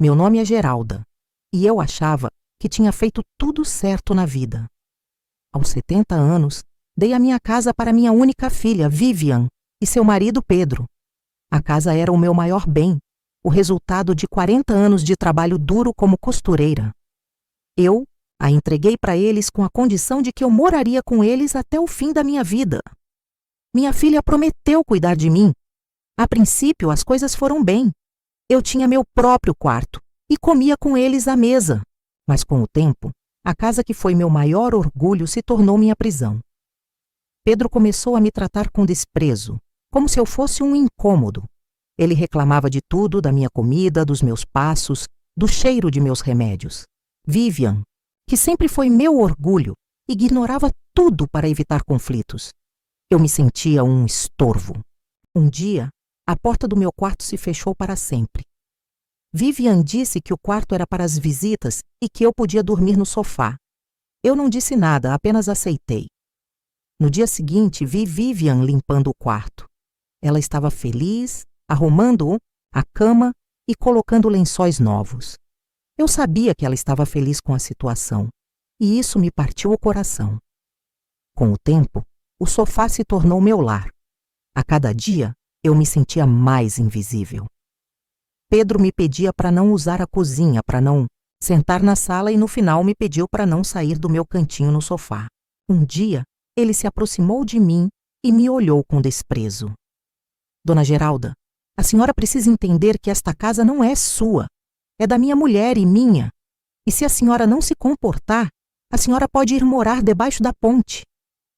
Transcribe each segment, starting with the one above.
Meu nome é Geralda, e eu achava que tinha feito tudo certo na vida. Aos 70 anos, dei a minha casa para minha única filha, Vivian, e seu marido, Pedro. A casa era o meu maior bem, o resultado de 40 anos de trabalho duro como costureira. Eu a entreguei para eles com a condição de que eu moraria com eles até o fim da minha vida. Minha filha prometeu cuidar de mim. A princípio, as coisas foram bem. Eu tinha meu próprio quarto e comia com eles à mesa. Mas com o tempo, a casa que foi meu maior orgulho se tornou minha prisão. Pedro começou a me tratar com desprezo, como se eu fosse um incômodo. Ele reclamava de tudo, da minha comida, dos meus passos, do cheiro de meus remédios. Vivian, que sempre foi meu orgulho, ignorava tudo para evitar conflitos. Eu me sentia um estorvo. Um dia, a porta do meu quarto se fechou para sempre. Vivian disse que o quarto era para as visitas e que eu podia dormir no sofá. Eu não disse nada, apenas aceitei. No dia seguinte, vi Vivian limpando o quarto. Ela estava feliz, arrumando a cama e colocando lençóis novos. Eu sabia que ela estava feliz com a situação, e isso me partiu o coração. Com o tempo, o sofá se tornou meu lar. A cada dia, eu me sentia mais invisível. Pedro me pedia para não usar a cozinha, para não sentar na sala e no final me pediu para não sair do meu cantinho no sofá. Um dia, ele se aproximou de mim e me olhou com desprezo. Dona Geralda, a senhora precisa entender que esta casa não é sua. É da minha mulher e minha. E se a senhora não se comportar, a senhora pode ir morar debaixo da ponte.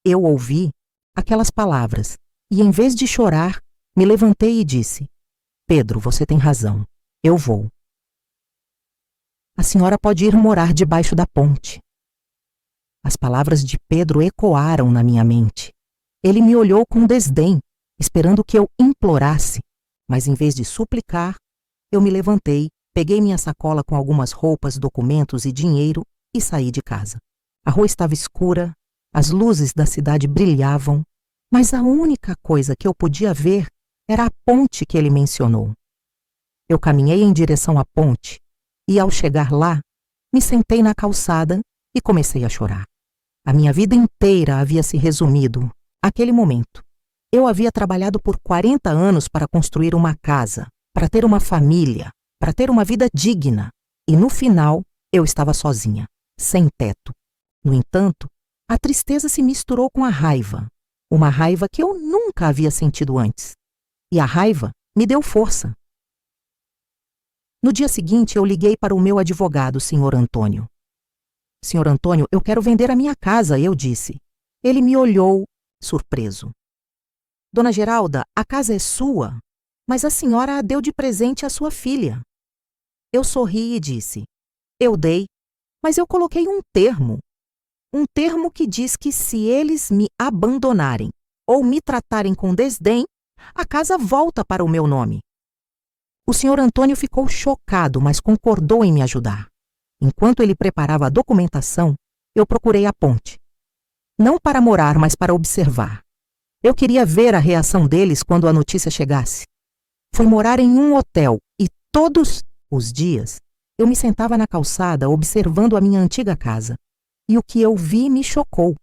Eu ouvi aquelas palavras e, em vez de chorar, me levantei e disse: Pedro, você tem razão. Eu vou. A senhora pode ir morar debaixo da ponte. As palavras de Pedro ecoaram na minha mente. Ele me olhou com desdém, esperando que eu implorasse, mas em vez de suplicar, eu me levantei, peguei minha sacola com algumas roupas, documentos e dinheiro e saí de casa. A rua estava escura, as luzes da cidade brilhavam, mas a única coisa que eu podia ver era a ponte que ele mencionou. Eu caminhei em direção à ponte e, ao chegar lá, me sentei na calçada e comecei a chorar. A minha vida inteira havia se resumido àquele momento. Eu havia trabalhado por 40 anos para construir uma casa, para ter uma família, para ter uma vida digna. E no final, eu estava sozinha, sem teto. No entanto, a tristeza se misturou com a raiva. Uma raiva que eu nunca havia sentido antes. E a raiva me deu força. No dia seguinte, eu liguei para o meu advogado, Sr. Antônio. Sr. Antônio, eu quero vender a minha casa, eu disse. Ele me olhou, surpreso. Dona Geralda, a casa é sua, mas a senhora a deu de presente à sua filha. Eu sorri e disse: eu dei, mas eu coloquei um termo. Um termo que diz que se eles me abandonarem ou me tratarem com desdém, a casa volta para o meu nome. O Sr. Antônio ficou chocado, mas concordou em me ajudar. Enquanto ele preparava a documentação, eu procurei a ponte. Não para morar, mas para observar. Eu queria ver a reação deles quando a notícia chegasse. Fui morar em um hotel e todos os dias eu me sentava na calçada observando a minha antiga casa. E o que eu vi me chocou.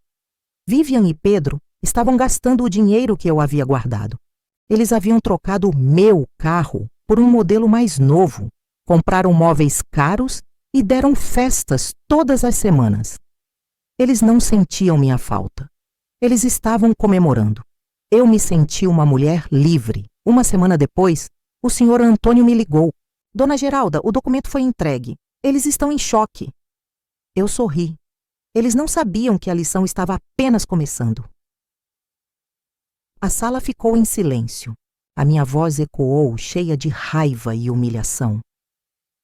Vivian e Pedro estavam gastando o dinheiro que eu havia guardado. Eles haviam trocado o meu carro por um modelo mais novo, compraram móveis caros e deram festas todas as semanas. Eles não sentiam minha falta. Eles estavam comemorando. Eu me senti uma mulher livre. Uma semana depois, o Sr. Antônio me ligou. Dona Geralda, o documento foi entregue. Eles estão em choque. Eu sorri. Eles não sabiam que a lição estava apenas começando. A sala ficou em silêncio. A minha voz ecoou, cheia de raiva e humilhação.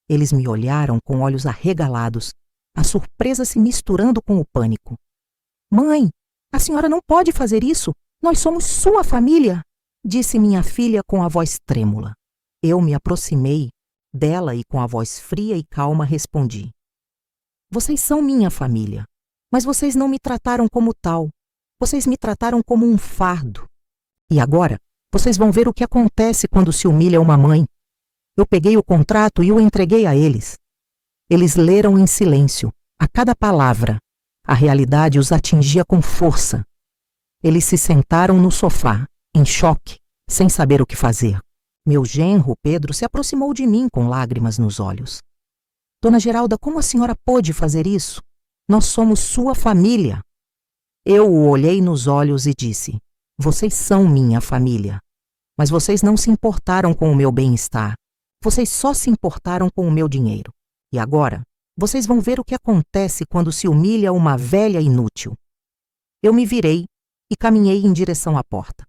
Eles me olharam com olhos arregalados, a surpresa se misturando com o pânico. Mãe, a senhora não pode fazer isso. Nós somos sua família, disse minha filha com a voz trêmula. Eu me aproximei dela e com a voz fria e calma respondi. Vocês são minha família, mas vocês não me trataram como tal. Vocês me trataram como um fardo. E agora, vocês vão ver o que acontece quando se humilha uma mãe. Eu peguei o contrato e o entreguei a eles. Eles leram em silêncio, a cada palavra. A realidade os atingia com força. Eles se sentaram no sofá, em choque, sem saber o que fazer. Meu genro, Pedro, se aproximou de mim com lágrimas nos olhos. Dona Geralda, como a senhora pôde fazer isso? Nós somos sua família. Eu o olhei nos olhos e disse: vocês são minha família. Mas vocês não se importaram com o meu bem-estar. Vocês só se importaram com o meu dinheiro. E agora, vocês vão ver o que acontece quando se humilha uma velha inútil. Eu me virei e caminhei em direção à porta.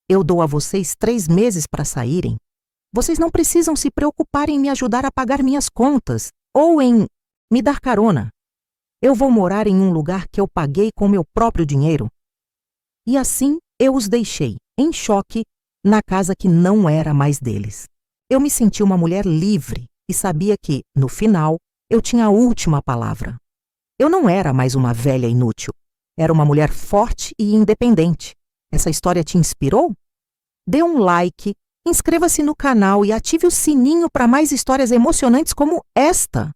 Eu dou a vocês 3 meses para saírem. Vocês não precisam se preocupar em me ajudar a pagar minhas contas ou em me dar carona. Eu vou morar em um lugar que eu paguei com meu próprio dinheiro. E assim eu os deixei, em choque, na casa que não era mais deles. Eu me senti uma mulher livre e sabia que, no final, eu tinha a última palavra. Eu não era mais uma velha inútil. Era uma mulher forte e independente. Essa história te inspirou? Dê um like, inscreva-se no canal e ative o sininho para mais histórias emocionantes como esta.